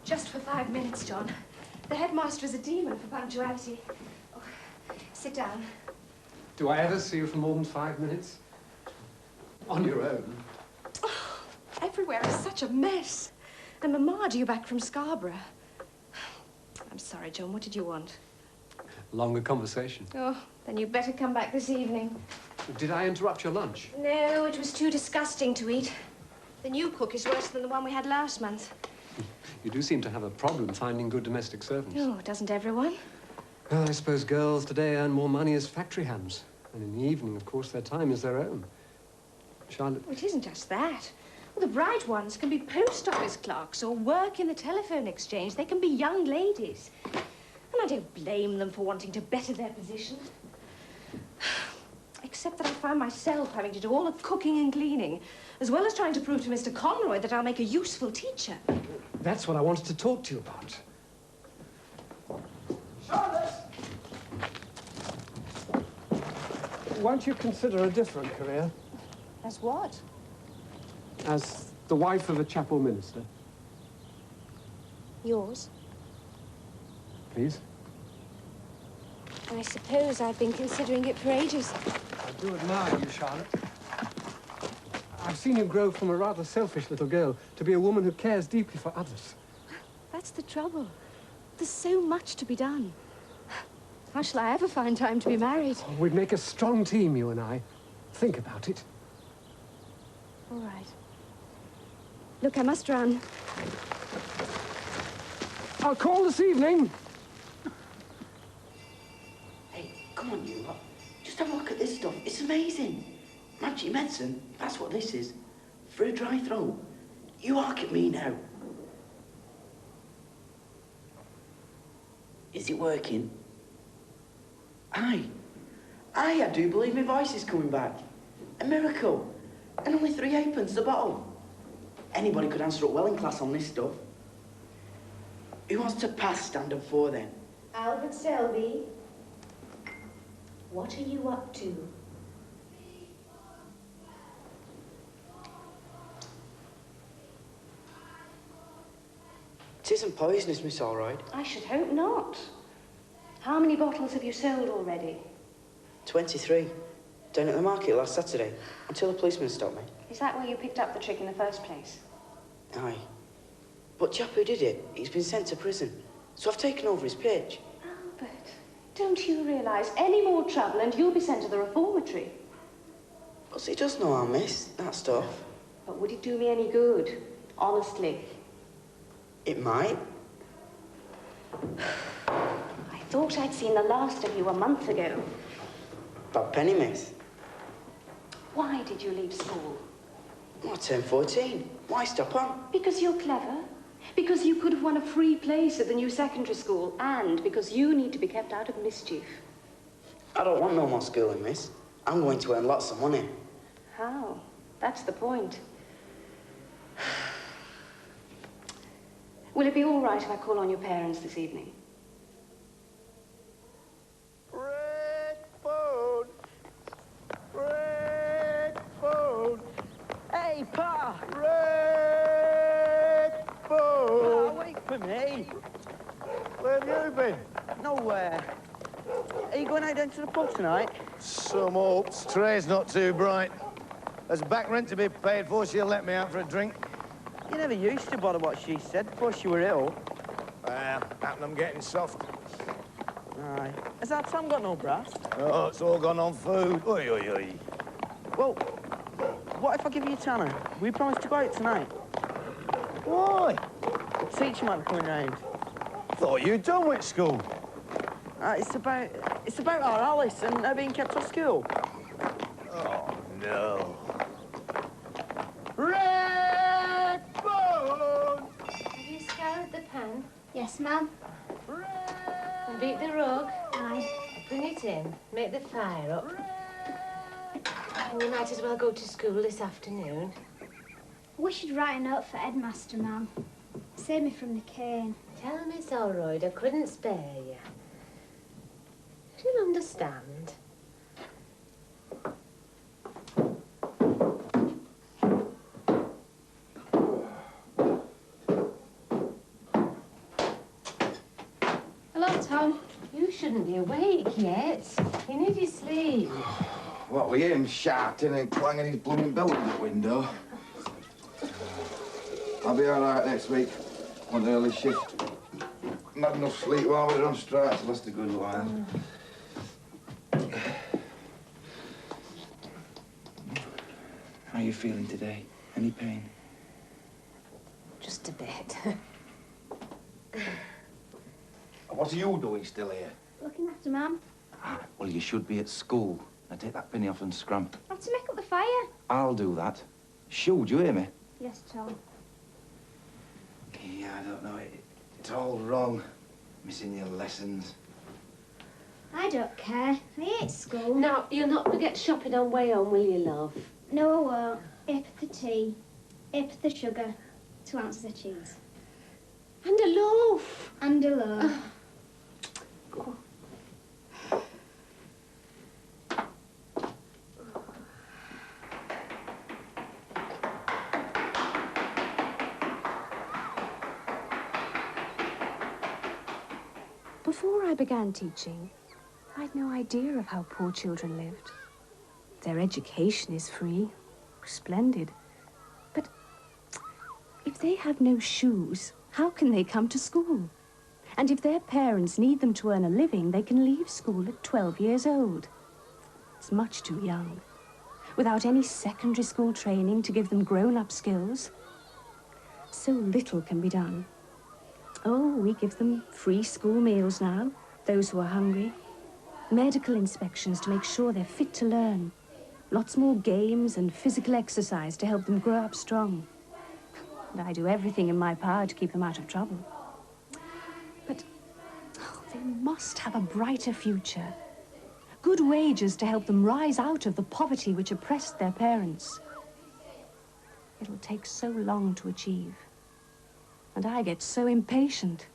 Just for 5 minutes, John. The headmaster is a demon for punctuality. Oh, sit down. Do I ever see you for more than 5 minutes? On your own? Oh, everywhere is such a mess. And Mamma due back from Scarborough. I'm sorry, John. What did you want? Longer conversation. Oh, then you better come back this evening. Did I interrupt your lunch? No, it was too disgusting to eat. The new cook is worse than the one we had last month. You do seem to have a problem finding good domestic servants. Oh, doesn't everyone? Well, I suppose girls today earn more money as factory hands. And in the evening, of course, their time is their own. Charlotte... Well, it isn't just that. Well, the bright ones can be post office clerks or work in the telephone exchange. They can be young ladies. And I don't blame them for wanting to better their position. Except that I find myself having to do all the cooking and cleaning, as well as trying to prove to Mr. Conroy that I'll make a useful teacher. That's what I wanted to talk to you about. Charlotte! Won't you consider a different career? As what? As the wife of a chapel minister. Yours? Please? I suppose I've been considering it for ages. I do admire you, Charlotte. I've seen you grow from a rather selfish little girl to be a woman who cares deeply for others. That's the trouble. There's so much to be done. How shall I ever find time to be married? Oh, we'd make a strong team, you and I. Think about it. All right. Look, I must run. I'll call this evening. Hey, come on, you lot. Just have a look at this stuff. It's amazing. Magic medicine, that's what this is. For a dry throat. You hark at me now. Is it working? I do believe my voice is coming back. A miracle. And only 3 halfpence a bottle. Anybody could answer up well in class on this stuff. Who wants to pass Standard 4 then? Albert Selby, what are you up to? It isn't poisonous, Miss Allroyd. I should hope not. How many bottles have you sold already? 23. Down at the market last Saturday, until the policeman stopped me. Is that where you picked up the trick in the first place? Aye. But chap who did it, he's been sent to prison. So I've taken over his pitch. Albert, don't you realise any more trouble and you'll be sent to the reformatory? But it does no harm, miss, that stuff. But would it do me any good? Honestly. It might. I thought I'd seen the last of you a month ago. Bad penny, miss. Why did you leave school? Well, I turned 14. Why stop on? Because you're clever. Because you could have won a free place at the new secondary school. And because you need to be kept out of mischief. I don't want no more schooling, miss. I'm going to earn lots of money. How? That's the point. Will it be all right if I call on your parents this evening? Red phone! Red phone! Hey, Pa! Red phone! Pa, wait for me. Where have you been? Nowhere. Are you going out into the pub tonight? Some hopes. Trey's not too bright. There's back rent to be paid for. She'll let me out for a drink. You never used to bother what she said before she were ill. Well, happen I'm getting soft. Aye. Has that Tom got no brass? Oh, it's all gone on food. Oi, oi, oi. Well, what if I give you a tenner? We promised to go out tonight. Why? The teacher might be coming round. Thought you'd done with school. It's about our Alice and her being kept off school. Oh, no. Red phone! Have you scoured the pan? Yes, ma'am. And beat the rug? Aye. Bring it in. Make the fire up. And you might as well go to school this afternoon. I wish you'd write a note for Headmaster, ma'am. Save me from the cane. Tell Miss Allroyd I couldn't spare you. She'll understand. Tom. You shouldn't be awake yet. You need your sleep. What with him shouting and clanging his blooming bell at the window? I'll be all right next week. On the early shift. Not enough sleep while we were on strike to last a good while. How are you feeling today? Any pain? Just a bit. What are you doing still here? Looking after Mum. Ah, well, you should be at school. Now take that penny off and scram. I have to make up the fire. I'll do that. Shoo, do you hear me? Yes, Tom. Yeah, I don't know. It's all wrong. Missing your lessons. I don't care. I hate school. Now, you'll not forget shopping on way home, will you, love? No, I won't. Ip the tea. Ip the sugar. 2 ounces of cheese. And a loaf. And a loaf. Before I began teaching, I'd no idea of how poor children lived. Their education is free, splendid. But if they have no shoes, how can they come to school? And if their parents need them to earn a living, they can leave school at 12 years old. It's much too young, without any secondary school training to give them grown-up skills. So little can be done. Oh, we give them free school meals now, those who are hungry. Medical inspections to make sure they're fit to learn. Lots more games and physical exercise to help them grow up strong. And I do everything in my power to keep them out of trouble. But they must have a brighter future. Good wages to help them rise out of the poverty which oppressed their parents. It'll take so long to achieve. And I get so impatient.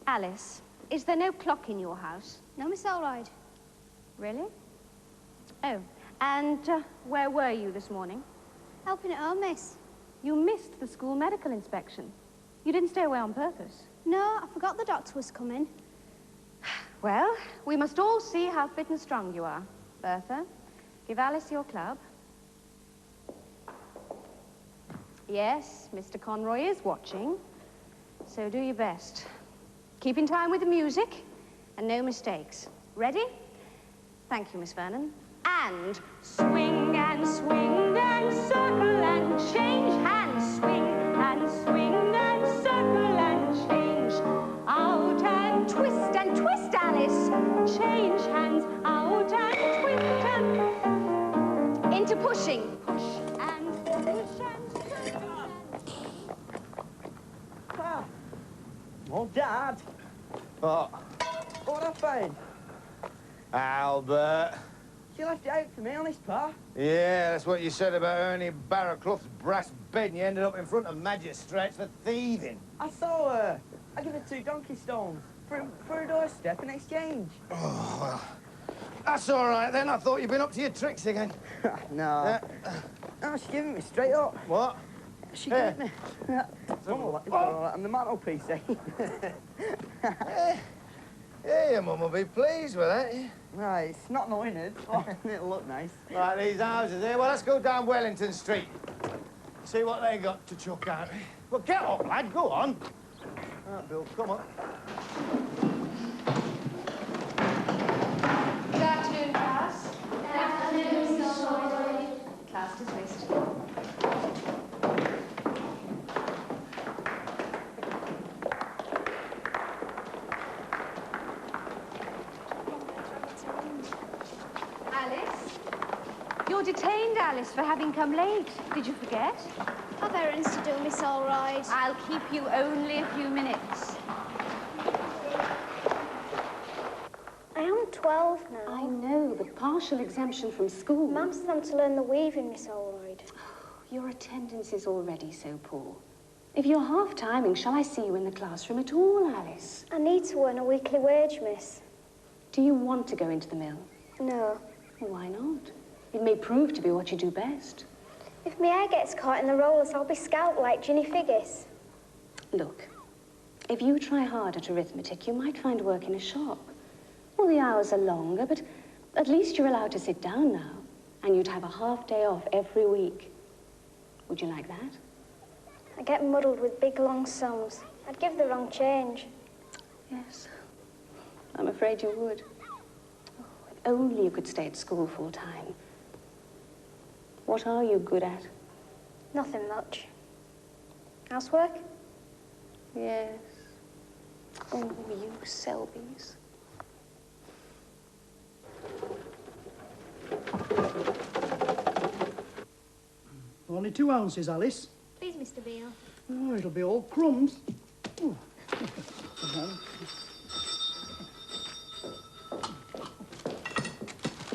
Alice, is there no clock in your house? No, Miss Elroyd. Really? Oh, and where were you this morning? Helping at home, Miss. You missed the school medical inspection. You didn't stay away on purpose. No, I forgot the doctor was coming. Well, we must all see how fit and strong you are. Bertha, give Alice your club. Yes, Mr. Conroy is watching, so do your best. Keep in time with the music, and no mistakes. Ready? Thank you, Miss Vernon. And swing and circle and change hands. Swing and circle and change. Out and twist, Alice. Change hands, out and twist and... Into pushing. Push and circle and... Oh, Dad. What? What I found? Albert. You left it out for me, honest, Pa. Yeah, that's what you said about Ernie Barraclough's brass bed, and you ended up in front of magistrates for thieving. I saw her. I gave her 2 donkey stones for a doorstep in exchange. Oh, well, that's all right, then. I thought you'd been up to your tricks again. No. No, she gave it me straight up. What? She gave it me. It's all right on the mantelpiece, eh? Yeah, your mum will be pleased with that. Right, it's not knowing it. Oh, it'll look nice. Right, these houses here. Well, let's go down Wellington Street. See what they got to chuck out. Well, get up, lad. Go on. Right, Bill, come on. Good afternoon, class. Good afternoon, Miss Elroyd. Class dismissed. Alice? You're detained, Alice, for having come late. Did you forget? I've errands to do, Miss Elroyd. I'll keep you only a few minutes. 12 now. I know, but partial exemption from school. Mum says I'm to learn the weaving, Miss Holroyd. Your attendance is already so poor. If you're half-timing, shall I see you in the classroom at all, Alice? I need to earn a weekly wage, miss. Do you want to go into the mill? No. Well, why not? It may prove to be what you do best. If my hair gets caught in the rollers, I'll be scalped like Ginny Figgis. Look, if you try hard at arithmetic, you might find work in a shop. Well, the hours are longer, but at least you're allowed to sit down now, and you'd have a half day off every week. Would you like that? I get muddled with big, long sums. I'd give the wrong change. Yes, I'm afraid you would. Oh, if only you could stay at school full-time. What are you good at? Nothing much. Housework? Yes. Oh, you Selbies. Only 2 ounces, Alice. Please, Mr. Beale. Oh, it'll be all crumbs. Oh.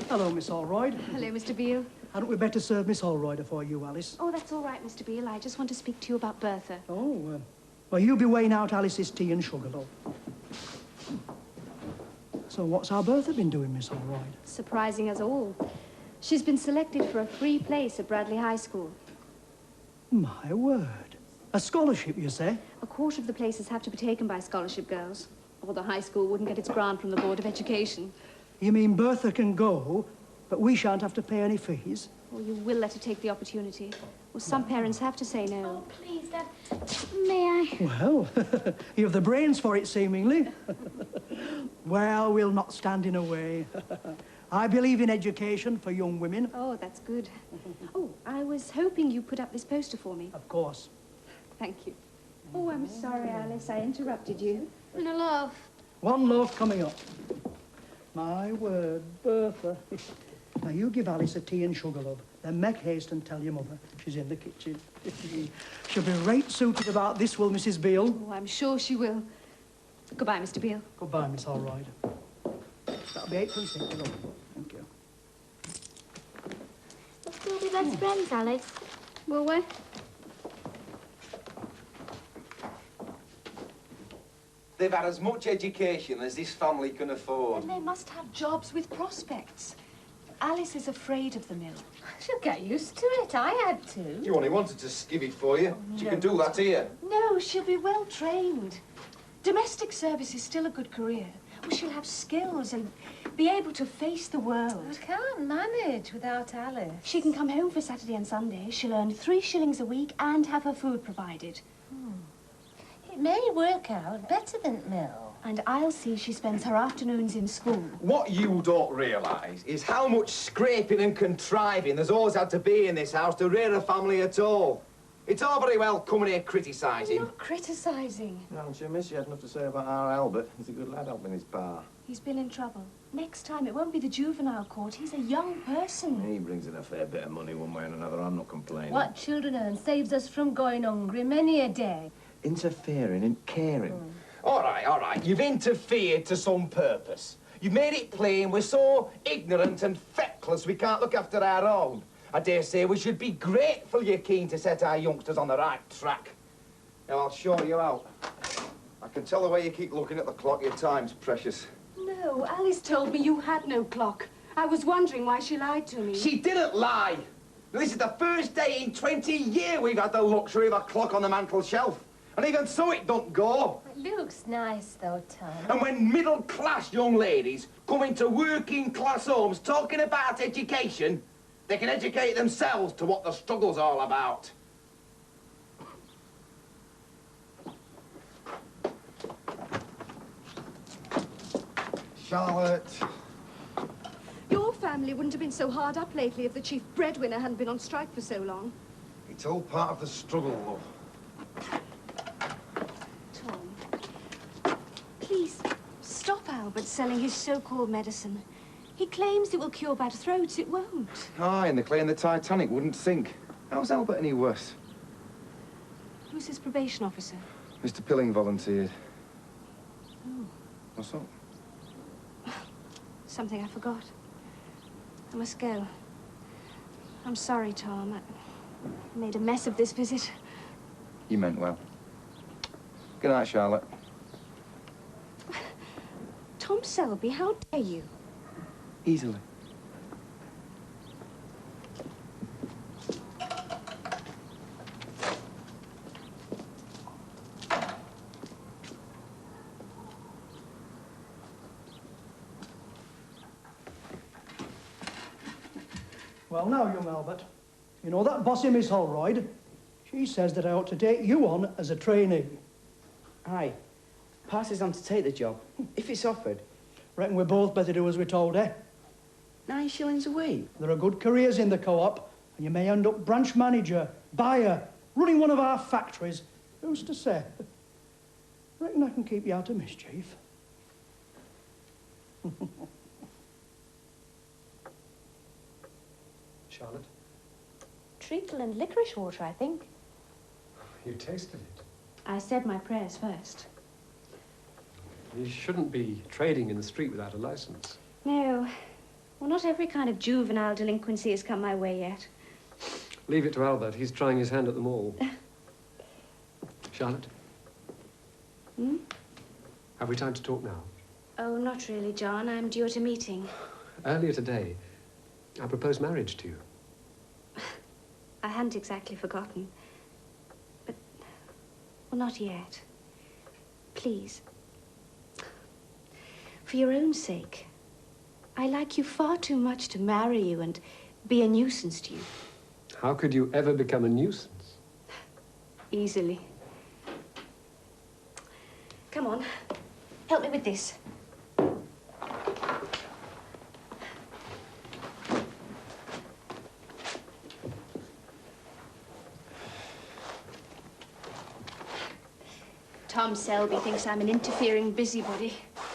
Hello, Miss Holroyd. Hello, Mr. Beale. Hadn't we better serve Miss Holroyd for you, Alice? Oh, that's all right, Mr. Beale. I just want to speak to you about Bertha. Oh, well, you'll be weighing out Alice's tea and sugar, love. So what's our Bertha been doing, Miss Holroyd? Surprising us all. She's been selected for a free place at Bradley High School. My word. A scholarship, you say? A quarter of the places have to be taken by scholarship girls, or the high school wouldn't get its grant from the Board of Education. You mean Bertha can go, but we shan't have to pay any fees? Or you will let her take the opportunity. Well, some parents have to say no. Oh, please, Dad. May I? Well, you have the brains for it, seemingly. Well, we'll not stand in a way. I believe in education for young women. Oh, that's good. Oh, I was hoping you put up this poster for me. Of course. Thank you. Oh, I'm sorry, Alice. I interrupted you. And a love. One loaf coming up. My word, Bertha. Now, you give Alice a tea and sugar, love. Then make haste and tell your mother she's in the kitchen. She'll be right suited about this, will Mrs. Beale? Oh, I'm sure she will. Goodbye, Mr. Beale. Goodbye, Miss Holroyd. That'll be 8.50, love. Thank you. We'll be best friends, Alice. Will we? They've had as much education as this family can afford. And they must have jobs with prospects. Alice is afraid of the mill. She'll get used to it. I had to. You only wanted to skiv it for you. She can do that here. No, she'll be well trained. Domestic service is still a good career. Well, she'll have skills and be able to face the world. I can't manage without Alice. She can come home for Saturday and Sunday. She'll earn 3 shillings a week and have her food provided. It may work out better than mill. And I'll see she spends her afternoons in school. What you don't realise is how much scraping and contriving there's always had to be in this house to rear a family at all. It's all very well coming here criticising. Not criticising. Haven't you, miss? You had enough to say about our Albert. He's a good lad helping his pa. He's been in trouble. Next time, it won't be the juvenile court. He's a young person. He brings in a fair bit of money one way and another. I'm not complaining. What children earn saves us from going hungry many a day. Interfering and caring. All right. You've interfered to some purpose. You've made it plain we're so ignorant and feckless we can't look after our own. I dare say we should be grateful you're keen to set our youngsters on the right track. Now, I'll show you out. I can tell the way you keep looking at the clock. Your time's precious. No, Alice told me you had no clock. I was wondering why she lied to me. She didn't lie. This is the first day in 20 years we've had the luxury of a clock on the mantel shelf. And even so, it don't go. It looks nice, though, Tom. And when middle-class young ladies come into working-class homes talking about education, they can educate themselves to what the struggle's all about. Charlotte. Your family wouldn't have been so hard up lately if the chief breadwinner hadn't been on strike for so long. It's all part of the struggle, love. Please, stop Albert selling his so-called medicine. He claims it will cure bad throats. It won't. Aye, and the clay in the Titanic wouldn't sink. How's Albert any worse? Who's his probation officer? Mr. Pilling volunteered. Oh. What's up? something I forgot. I must go. I'm sorry, Tom. I made a mess of this visit. You meant well. Good night, Charlotte. Tom Selby, how dare you? Easily. Well, now, young Albert, you know that bossy Miss Holroyd? She says that I ought to take you on as a trainee. Aye. Passes on to take the job, if it's offered. Reckon we both better do as we're told, eh? 9 shillings a week. There are good careers in the co-op, and you may end up branch manager, buyer, running one of our factories. Who's to say? Reckon I can keep you out of mischief. Charlotte, Treacle and licorice water, I think. you tasted it. I said my prayers first. You shouldn't be trading in the street without a license. No. Well, not every kind of juvenile delinquency has come my way yet. Leave it to Albert. He's trying his hand at them all. Charlotte? Hmm? Have we time to talk now? Oh, not really, John. I'm due at a meeting. Earlier today, I proposed marriage to you. I hadn't exactly forgotten. But, well, not yet. Please. For your own sake. I like you far too much to marry you and be a nuisance to you. How could you ever become a nuisance? Easily. Come on. Help me with this. Tom Selby thinks I'm an interfering busybody.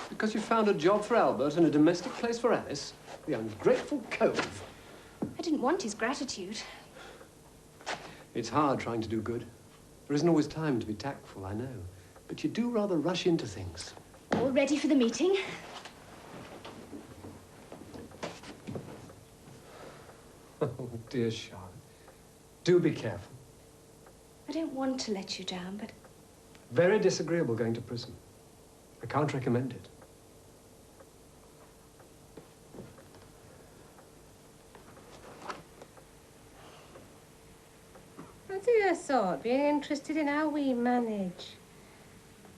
Because you found a job for Albert and a domestic place for Alice? The ungrateful cove. I didn't want his gratitude. It's hard trying to do good. There isn't always time to be tactful, I know. But you do rather rush into things. All ready for the meeting? Oh, dear Charlotte. Do be careful. I don't want to let you down, but Very disagreeable going to prison. I can't recommend it. What do you thought? Being interested in how we manage?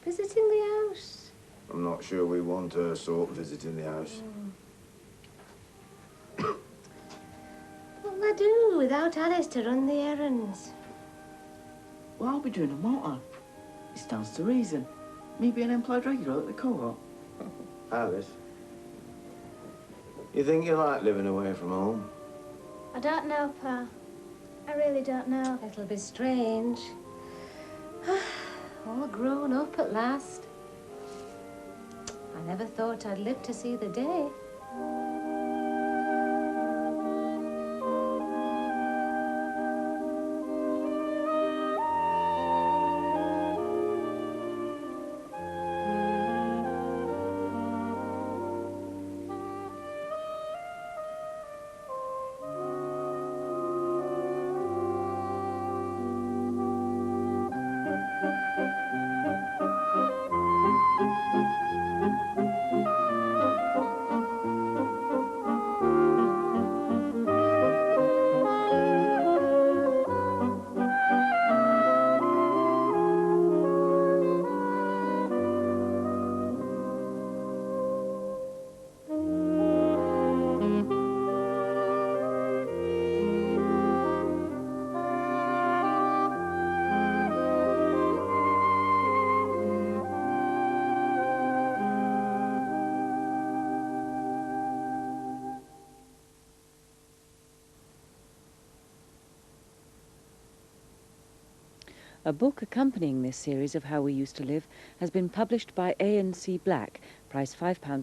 Visiting the house? I'm not sure we want her sort visiting the house. What will I do without Alice to run the errands? Well, I'll be doing a motor. It stands to reason. Me being employed regular at the co-op. Alice, you think you like living away from home? I don't know, Pa. I really don't know. It'll be strange. All grown up at last. I never thought I'd live to see the day. A book accompanying this series of How We Used to Live has been published by A&C Black, price £5.